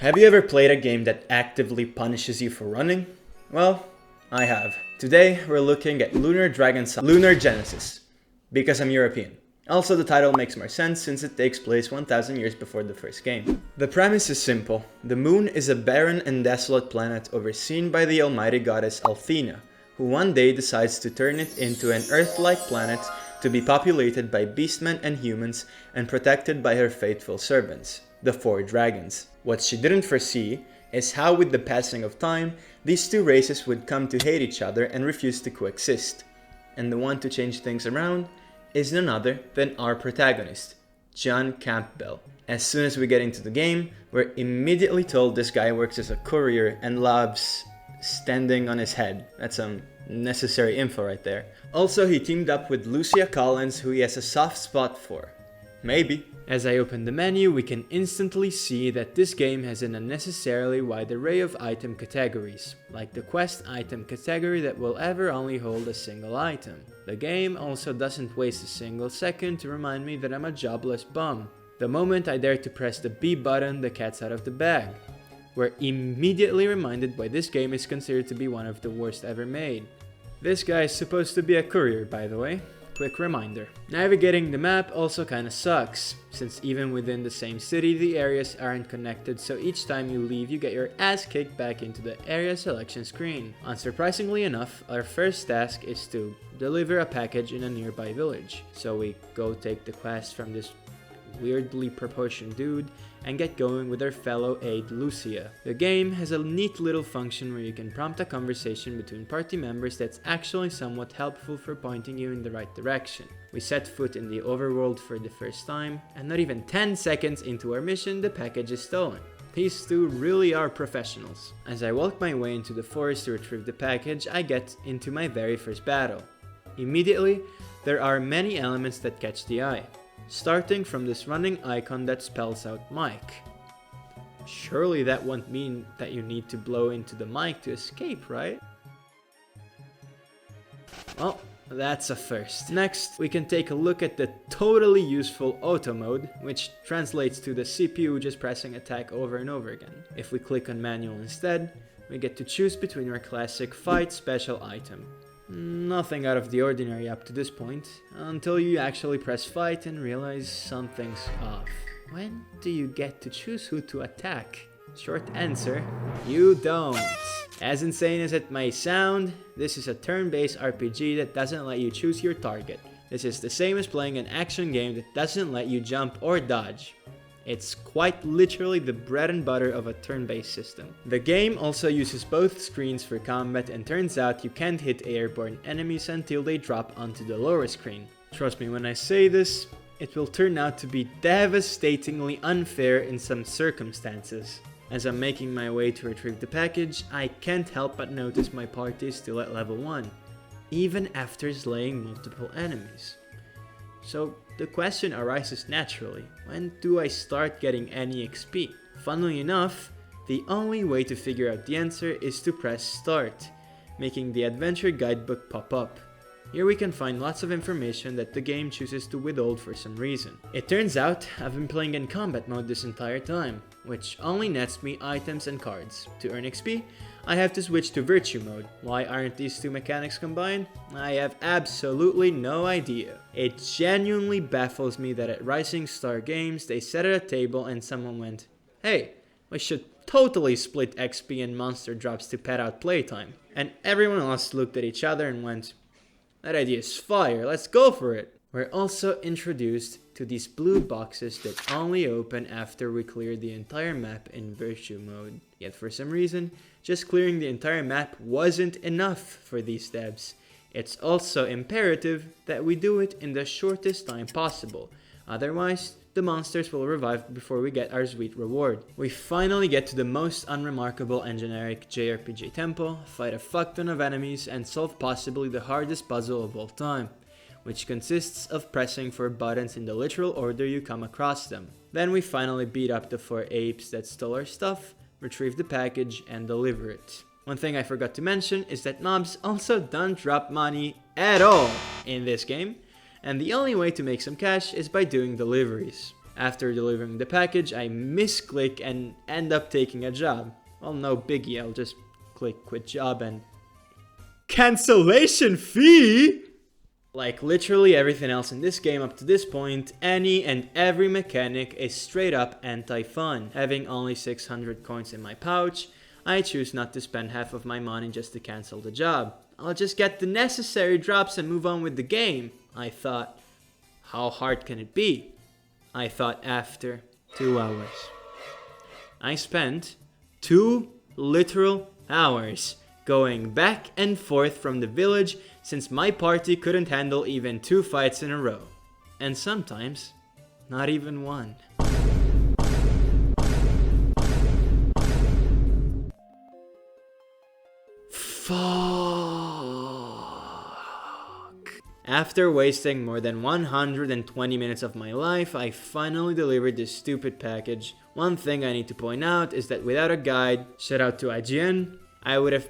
Have you ever played a game that actively punishes you for running? Well, I have. Today, we're looking at Lunar Lunar Genesis, because I'm European. Also, the title makes more sense since it takes place 1000 years before the first game. The premise is simple. The moon is a barren and desolate planet overseen by the almighty goddess Althena, who one day decides to turn it into an Earth-like planet to be populated by beastmen and humans and protected by her faithful servants, the 4 dragons. What she didn't foresee is how with the passing of time, these two races would come to hate each other and refuse to coexist. And the one to change things around is none other than our protagonist, John Campbell. As soon as we get into the game, we're immediately told this guy works as a courier and loves standing on his head. That's some necessary info right there. Also, he teamed up with Lucia Collins, who he has a soft spot for. Maybe. As I open the menu, we can instantly see that this game has an unnecessarily wide array of item categories, like the quest item category that will ever only hold a single item. The game also doesn't waste a single second to remind me that I'm a jobless bum. The moment I dare to press the B button, the cat's out of the bag. We're immediately reminded why this game is considered to be one of the worst ever made. This guy is supposed to be a courier, by the way. Quick reminder. Navigating the map also kinda sucks, since even within the same city the areas aren't connected, so each time you leave you get your ass kicked back into the area selection screen. Unsurprisingly enough, our first task is to deliver a package in a nearby village. So we go take the quest from this weirdly proportioned dude and get going with our fellow aide Lucia. The game has a neat little function where you can prompt a conversation between party members that's actually somewhat helpful for pointing you in the right direction. We set foot in the overworld for the first time, and not even 10 seconds into our mission, the package is stolen. These two really are professionals. As I walk my way into the forest to retrieve the package, I get into my very first battle. Immediately, there are many elements that catch the eye. Starting from this running icon that spells out mic. Surely that won't mean that you need to blow into the mic to escape, right? Well, that's a first. Next, we can take a look at the totally useful auto mode, which translates to the CPU just pressing attack over and over again. If we click on manual instead, we get to choose between our classic fight special item. Nothing out of the ordinary up to this point, until you actually press fight and realize something's off. When do you get to choose who to attack? Short answer, you don't. As insane as it may sound, this is a turn-based RPG that doesn't let you choose your target. This is the same as playing an action game that doesn't let you jump or dodge. It's quite literally the bread and butter of a turn-based system. The game also uses both screens for combat, and turns out you can't hit airborne enemies until they drop onto the lower screen. Trust me when I say this, it will turn out to be devastatingly unfair in some circumstances. As I'm making my way to retrieve the package, I can't help but notice my party is still at level 1, even after slaying multiple enemies. So the question arises naturally, when do I start getting any XP? Funnily enough, the only way to figure out the answer is to press start, making the adventure guidebook pop up. Here we can find lots of information that the game chooses to withhold for some reason. It turns out I've been playing in combat mode this entire time, which only nets me items and cards. To earn XP, I have to switch to virtue mode. Why aren't these two mechanics combined? I have absolutely no idea. It genuinely baffles me that at Rising Star Games they sat at a table and someone went, "Hey, we should totally split XP and monster drops to pad out playtime." And everyone else looked at each other and went, "That idea is fire, let's go for it." We're also introduced to these blue boxes that only open after we clear the entire map in virtue mode. Yet for some reason, just clearing the entire map wasn't enough for these devs. It's also imperative that we do it in the shortest time possible. Otherwise, the monsters will revive before we get our sweet reward. We finally get to the most unremarkable and generic JRPG temple, fight a fuck ton of enemies, and solve possibly the hardest puzzle of all time, which consists of pressing 4 buttons in the literal order you come across them. Then we finally beat up the 4 apes that stole our stuff, retrieve the package, and deliver it. One thing I forgot to mention is that mobs also don't drop money at all in this game, and the only way to make some cash is by doing deliveries. After delivering the package, I misclick and end up taking a job. Well, no biggie, I'll just click quit job and... cancellation fee? Like literally everything else in this game up to this point, any and every mechanic is straight up anti-fun. Having only 600 coins in my pouch, I choose not to spend half of my money just to cancel the job. I'll just get the necessary drops and move on with the game. I thought, how hard can it be? I thought after 2 hours. I spent 2 literal hours going back and forth from the village since my party couldn't handle even 2 fights in a row. And sometimes, not even 1. Fuck. After wasting more than 120 minutes of my life, I finally delivered this stupid package. One thing I need to point out is that without a guide, shout out to IGN, I would have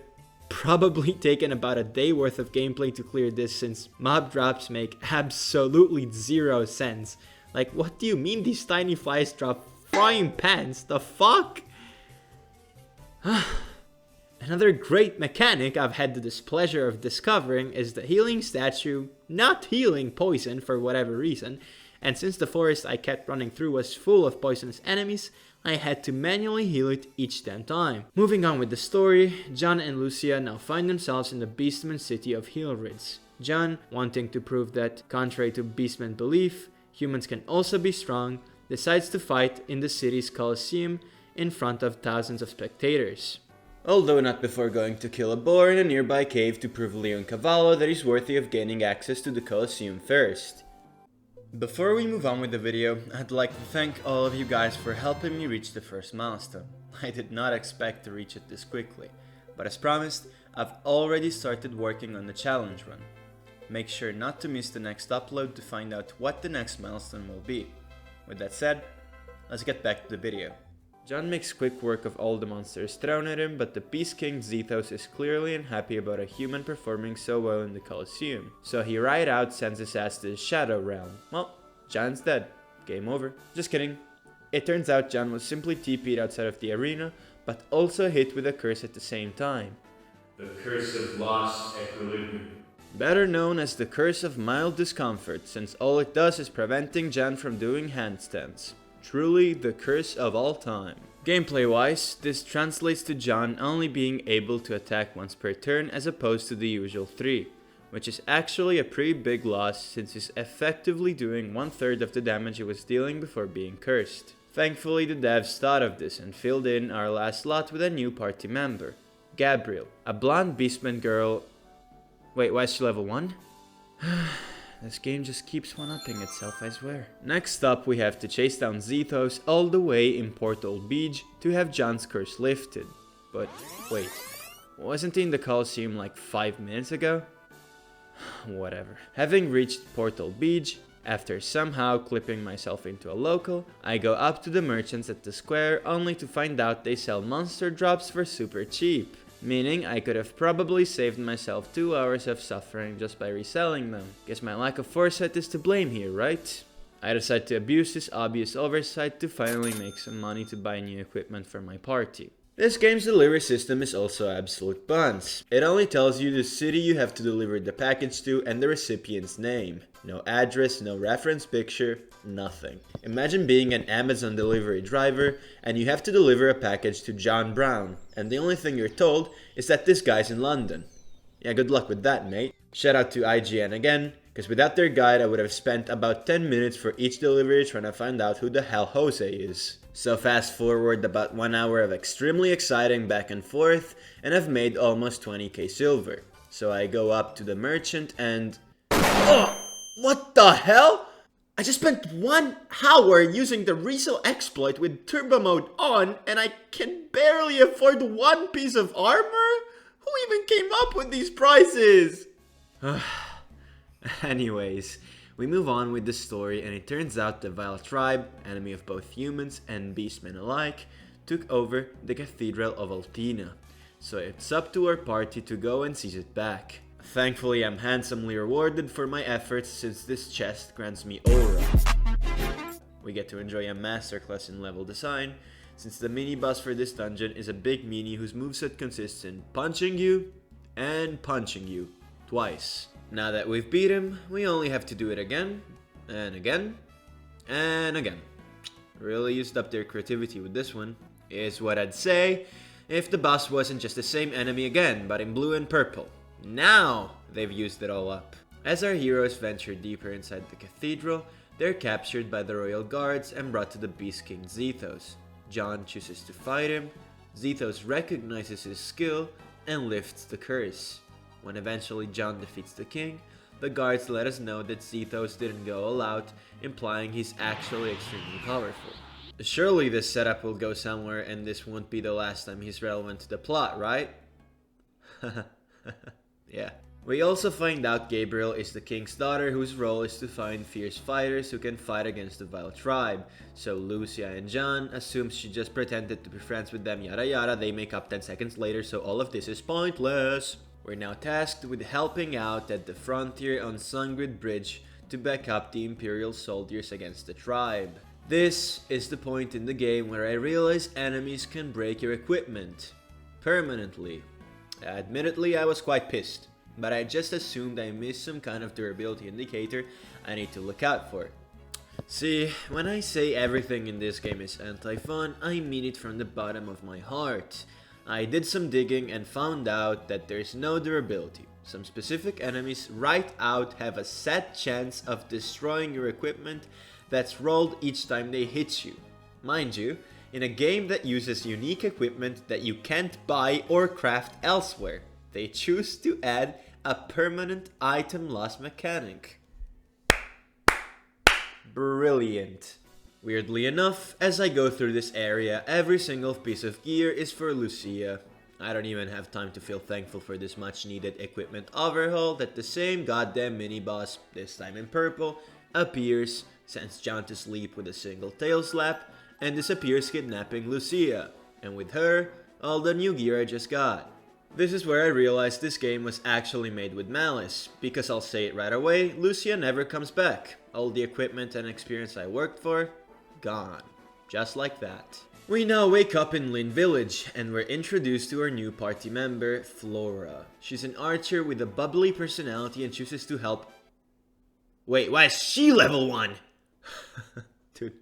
probably taken about a day worth of gameplay to clear this since mob drops make absolutely 0 sense. Like, what do you mean these tiny flies drop frying pans? The fuck? Another great mechanic I've had the displeasure of discovering is the healing statue not healing poison for whatever reason, and since the forest I kept running through was full of poisonous enemies, I had to manually heal it each damn time. Moving on with the story, John and Lucia now find themselves in the Beastman city of Heelrids. John, wanting to prove that, contrary to Beastman belief, humans can also be strong, decides to fight in the city's Colosseum in front of thousands of spectators. Although not before going to kill a boar in a nearby cave to prove Leoncavallo that he's worthy of gaining access to the Colosseum first. Before we move on with the video, I'd like to thank all of you guys for helping me reach the first milestone. I did not expect to reach it this quickly, but as promised, I've already started working on the challenge run. Make sure not to miss the next upload to find out what the next milestone will be. With that said, let's get back to the video. John makes quick work of all the monsters thrown at him, but the Beast King Zethos is clearly unhappy about a human performing so well in the Colosseum. So he right out sends his ass to the Shadow Realm. Well, John's dead. Game over. Just kidding. It turns out John was simply TP'd outside of the arena, but also hit with a curse at the same time. The Curse of Lost Equilibrium. Better known as the Curse of Mild Discomfort, since all it does is preventing John from doing handstands. Truly the curse of all time. Gameplay wise, this translates to John only being able to attack once per turn as opposed to the usual 3, which is actually a pretty big loss since he's effectively doing 1/3 of the damage he was dealing before being cursed. Thankfully the devs thought of this and filled in our last slot with a new party member, Gabriel, a blonde beastman girl. Wait, why is she level 1? This game just keeps one-upping itself, I swear. Next up, we have to chase down Zethos all the way in Portal Beach to have John's curse lifted. But wait, wasn't he in the Colosseum like 5 minutes ago? Whatever. Having reached Portal Beach, after somehow clipping myself into a local, I go up to the merchants at the square only to find out they sell monster drops for super cheap. Meaning I could have probably saved myself 2 hours of suffering just by reselling them. Guess my lack of foresight is to blame here, right? I decide to abuse this obvious oversight to finally make some money to buy new equipment for my party. This game's delivery system is also absolute buns. It only tells you the city you have to deliver the package to and the recipient's name. No address, no reference picture, nothing. Imagine being an Amazon delivery driver and you have to deliver a package to John Brown, and the only thing you're told is that this guy's in London. Yeah, good luck with that, mate. Shout out to IGN again, because without their guide I would have spent about 10 minutes for each delivery trying to find out who the hell Jose is. So fast forward about 1 hour of extremely exciting back and forth, and I've made almost 20k silver. So I go up to the merchant and... Oh! What the hell? I just spent 1 hour using the resale exploit with turbo mode on, and I can barely afford 1 piece of armor? Who even came up with these prices? Anyways, we move on with the story, and it turns out the Vile Tribe, enemy of both humans and beastmen alike, took over the Cathedral of Altina. So it's up to our party to go and seize it back. Thankfully, I'm handsomely rewarded for my efforts since this chest grants me aura. We get to enjoy a masterclass in level design, since the mini-boss for this dungeon is a big meanie whose moveset consists in punching you and punching you twice. Now that we've beat him, we only have to do it again, and again, and again. Really used up their creativity with this one, is what I'd say if the boss wasn't just the same enemy again, but in blue and purple. Now they've used it all up. As our heroes venture deeper inside the cathedral, they're captured by the royal guards and brought to the Beast King Zethos. John chooses to fight him, Zethos recognizes his skill, and lifts the curse. When eventually John defeats the king, the guards let us know that Zethos didn't go all out, implying he's actually extremely powerful. Surely this setup will go somewhere and this won't be the last time he's relevant to the plot, right? Yeah. We also find out Gabriel is the king's daughter whose role is to find fierce fighters who can fight against the vile tribe. So Lucia and John assume she just pretended to be friends with them, yada yada. They make up 10 seconds later, so all of this is pointless. We're now tasked with helping out at the frontier on Sungrid Bridge to back up the Imperial soldiers against the tribe. This is the point in the game where I realize enemies can break your equipment permanently. Admittedly, I was quite pissed, but I just assumed I missed some kind of durability indicator I need to look out for. See, when I say everything in this game is anti-fun, I mean it from the bottom of my heart. I did some digging and found out that there's no durability. Some specific enemies right out have a set chance of destroying your equipment that's rolled each time they hit you. Mind you, in a game that uses unique equipment that you can't buy or craft elsewhere, they choose to add a permanent item loss mechanic. Brilliant. Weirdly enough, as I go through this area, every single piece of gear is for Lucia. I don't even have time to feel thankful for this much needed equipment overhaul that the same goddamn mini-boss, this time in purple, appears, sends John to sleep with a single tail slap, and disappears kidnapping Lucia, and with her, all the new gear I just got. This is where I realized this game was actually made with malice, because I'll say it right away, Lucia never comes back. All the equipment and experience I worked for, gone. Just like that. We now wake up in Lynn Village, and we're introduced to our new party member, Flora. She's an archer with a bubbly personality and chooses to help... Wait, why is she level 1? Dude,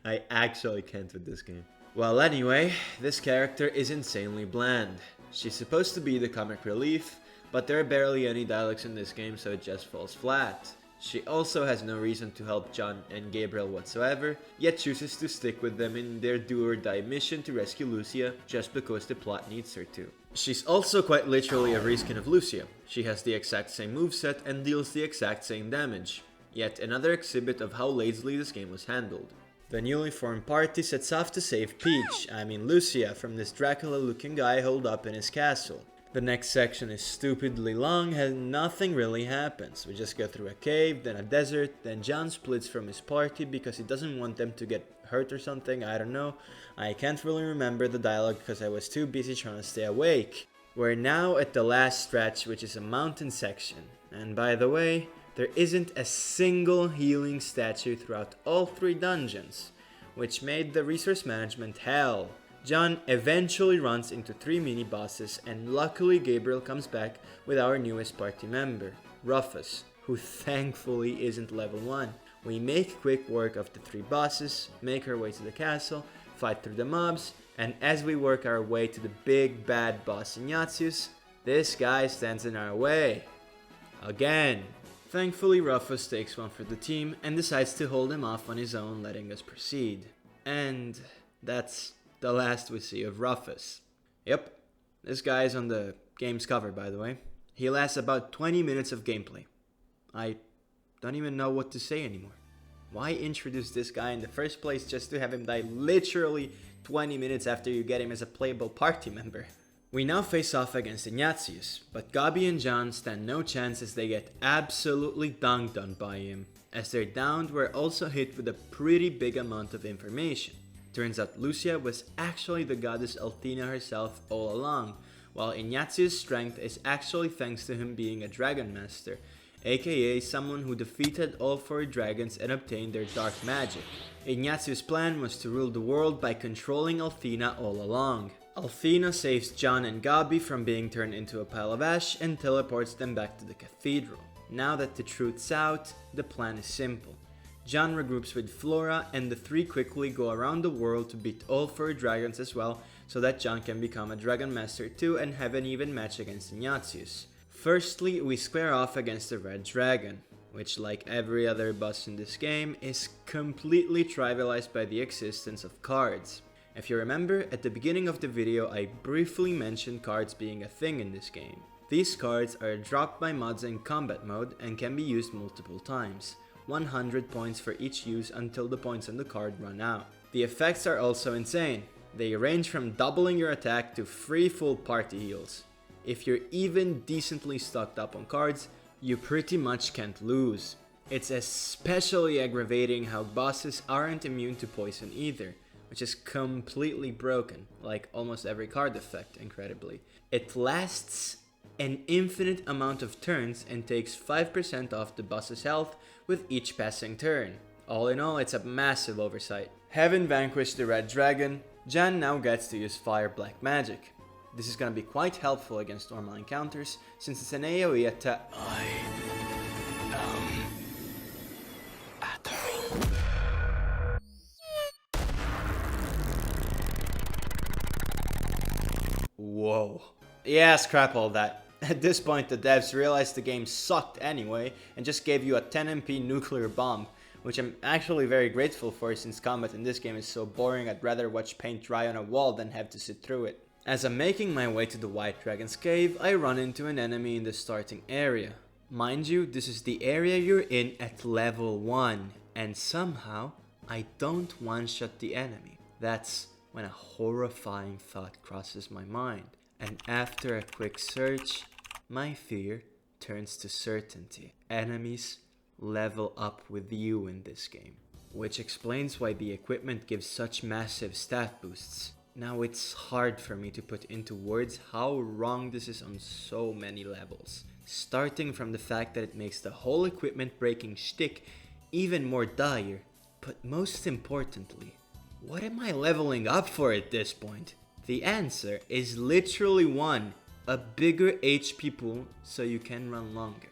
I actually can't with this game. Well, anyway, this character is insanely bland. She's supposed to be the comic relief, but there are barely any dialogues in this game, so it just falls flat. She also has no reason to help John and Gabriel whatsoever, yet chooses to stick with them in their do-or-die mission to rescue Lucia just because the plot needs her to. She's also quite literally a reskin of Lucia. She has the exact same moveset and deals the exact same damage. Yet another exhibit of how lazily this game was handled. The newly formed party sets off to save Lucia, from this Dracula-looking guy holed up in his castle. The next section is stupidly long and nothing really happens. We just go through a cave, then a desert, then John splits from his party because he doesn't want them to get hurt or something, I don't know. I can't really remember the dialogue because I was too busy trying to stay awake. We're now at the last stretch, which is a mountain section. And by the way, there isn't a single healing statue throughout all 3 dungeons, which made the resource management hell. John eventually runs into 3 mini-bosses, and luckily Gabriel comes back with our newest party member, Rufus, who thankfully isn't level 1. We make quick work of the 3 bosses, make our way to the castle, fight through the mobs, and as we work our way to the big bad boss Ignatius, this guy stands in our way. Again. Thankfully, Rufus takes one for the team and decides to hold him off on his own, letting us proceed. And that's the last we see of Rufus. Yep, this guy is on the game's cover, by the way. He lasts about 20 minutes of gameplay. I don't even know what to say anymore. Why introduce this guy in the first place just to have him die literally 20 minutes after you get him as a playable party member? We now face off against Ignatius, but Gabi and John stand no chance as they get absolutely dunked on by him. As they're downed, we're also hit with a pretty big amount of information. Turns out Lucia was actually the goddess Althena herself all along, while Ignatius' strength is actually thanks to him being a dragon master, aka someone who defeated all 4 dragons and obtained their dark magic. Ignatius' plan was to rule the world by controlling Althena all along. Althena saves John and Gabi from being turned into a pile of ash and teleports them back to the cathedral. Now that the truth's out, the plan is simple. John regroups with Flora and the 3 quickly go around the world to beat all 4 dragons as well, so that John can become a Dragon Master too and have an even match against Ignatius. Firstly, we square off against the Red Dragon, which like every other boss in this game is completely trivialized by the existence of cards. If you remember, at the beginning of the video I briefly mentioned cards being a thing in this game. These cards are dropped by mods in combat mode and can be used multiple times. 100 points for each use until the points on the card run out. The effects are also insane. They range from doubling your attack to free full party heals. If you're even decently stocked up on cards, you pretty much can't lose. It's especially aggravating how bosses aren't immune to poison either, which is completely broken, like almost every card effect, incredibly. It lasts an infinite amount of turns and takes 5% off the boss's health with each passing turn. All in all, it's a massive oversight. Having vanquished the Red Dragon, Jan now gets to use Fire Black Magic. This is gonna be quite helpful against normal encounters, since it's an AoE attack. Whoa. Yeah, scrap all that. At this point, the devs realized the game sucked anyway and just gave you a 10 MP nuclear bomb, which I'm actually very grateful for since combat in this game is so boring I'd rather watch paint dry on a wall than have to sit through it. As I'm making my way to the White Dragon's cave, I run into an enemy in the starting area. Mind you, this is the area you're in at level 1, and somehow I don't one-shot the enemy. That's when a horrifying thought crosses my mind. And after a quick search, my fear turns to certainty. Enemies level up with you in this game, which explains why the equipment gives such massive stat boosts. Now it's hard for me to put into words how wrong this is on so many levels. Starting from the fact that it makes the whole equipment breaking shtick even more dire. But most importantly, what am I leveling up for at this point? The answer is literally 1, a bigger HP pool so you can run longer.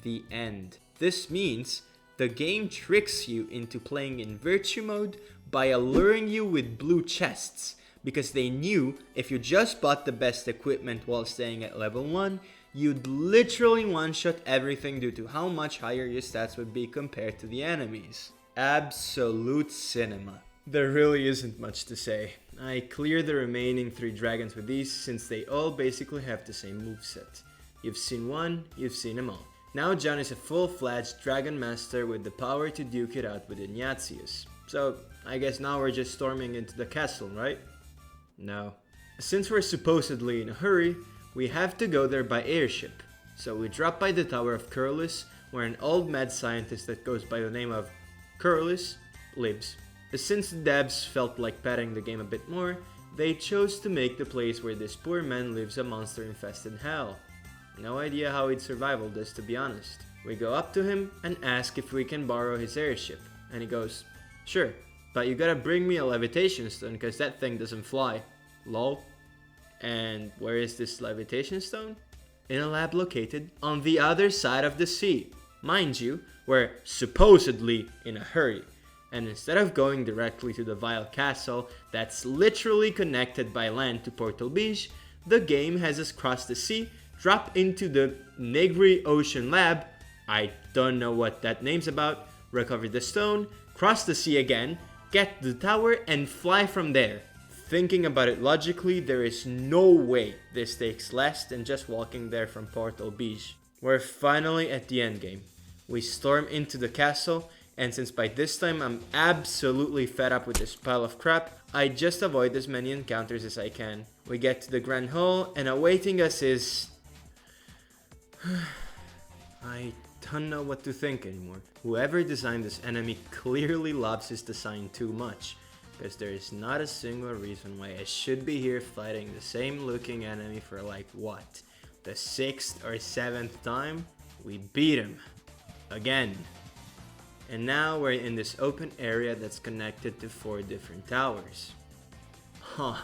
The end. This means the game tricks you into playing in Virtue mode by alluring you with blue chests, because they knew if you just bought the best equipment while staying at level 1, you'd literally one-shot everything due to how much higher your stats would be compared to the enemies. Absolute cinema. There really isn't much to say. I clear the remaining 3 dragons with these since they all basically have the same moveset. You've seen one, you've seen them all. Now John is a full-fledged Dragon Master with the power to duke it out with Ignatius. So I guess now we're just storming into the castle, right? No. Since we're supposedly in a hurry, we have to go there by airship. So we drop by the Tower of Curlis, where an old mad scientist that goes by the name of Curlis lives. Since the devs felt like padding the game a bit more, they chose to make the place where this poor man lives a monster-infested hell. No idea how he'd survive all this, to be honest. We go up to him and ask if we can borrow his airship, and he goes, "Sure, but you gotta bring me a levitation stone cause that thing doesn't fly." Lol. And where is this levitation stone? In a lab located on the other side of the sea. Mind you, we're supposedly in a hurry. And instead of going directly to the Vile Castle that's literally connected by land to Portal Beach, the game has us cross the sea, drop into the Negri Ocean Lab, I don't know what that name's about, recover the stone, cross the sea again, get the tower and fly from there. Thinking about it logically, there is no way this takes less than just walking there from Portal Beach. We're finally at the endgame. We storm into the castle, and since by this time I'm absolutely fed up with this pile of crap, I just avoid as many encounters as I can. We get to the Grand Hall, and awaiting us is... I don't know what to think anymore. Whoever designed this enemy clearly loves his design too much, because there is not a single reason why I should be here fighting the same looking enemy for like what? The 6th or 7th time? We beat him. Again. And now we're in this open area that's connected to 4 different towers. Huh,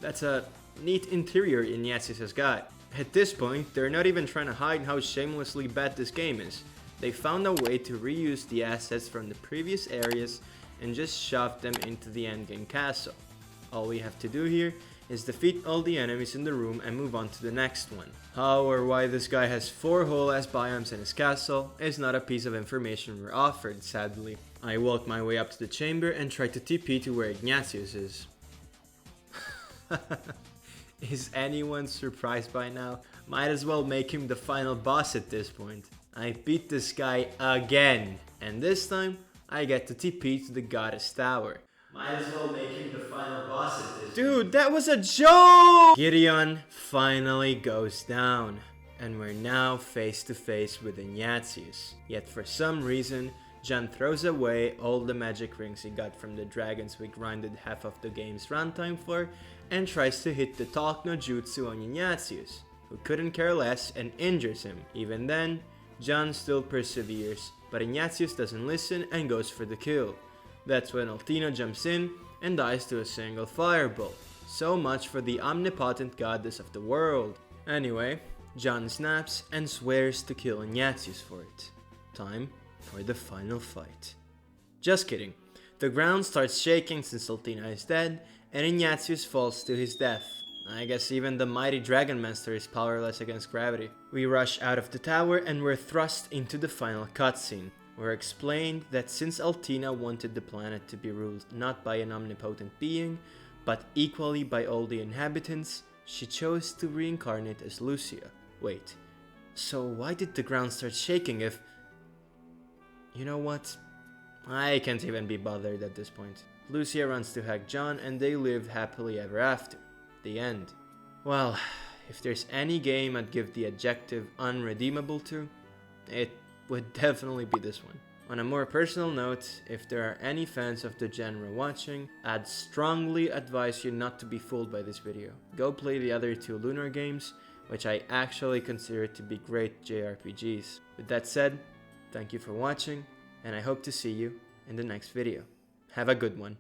that's a neat interior Ignatius has got. At this point, they're not even trying to hide how shamelessly bad this game is. They found a way to reuse the assets from the previous areas and just shove them into the endgame castle. All we have to do here is defeat all the enemies in the room and move on to the next one. How or why this guy has 4 whole ass biomes in his castle is not a piece of information we're offered, sadly. I walk my way up to the chamber and try to TP to where Ignatius is. Is anyone surprised by now? Might as well make him the final boss at this point. I beat this guy again, and this time I get to TP to the goddess tower. Might as well make him the final boss at this. Dude, that was a joke! Gideon finally goes down, and we're now face to face with Ignatius. Yet for some reason, John throws away all the magic rings he got from the dragons we grinded half of the game's runtime for, and tries to hit the Talk no Jutsu on Ignatius, who couldn't care less and injures him. Even then, John still perseveres, but Ignatius doesn't listen and goes for the kill. That's when Altina jumps in and dies to a single fireball. So much for the omnipotent goddess of the world. Anyway, John snaps and swears to kill Ignatius for it. Time for the final fight. Just kidding. The ground starts shaking since Altina is dead, and Ignatius falls to his death. I guess even the mighty dragon master is powerless against gravity. We rush out of the tower and we're thrust into the final cutscene. We're explained that since Altina wanted the planet to be ruled not by an omnipotent being, but equally by all the inhabitants, she chose to reincarnate as Lucia. Wait, so why did the ground start shaking if... You know what? I can't even be bothered at this point. Lucia runs to hug John and they lived happily ever after. The end. Well, if there's any game I'd give the adjective unredeemable to, it would definitely be this one. On a more personal note, if there are any fans of the genre watching, I'd strongly advise you not to be fooled by this video. Go play the other 2 Lunar games, which I actually consider to be great JRPGs. With that said, thank you for watching, and I hope to see you in the next video. Have a good one.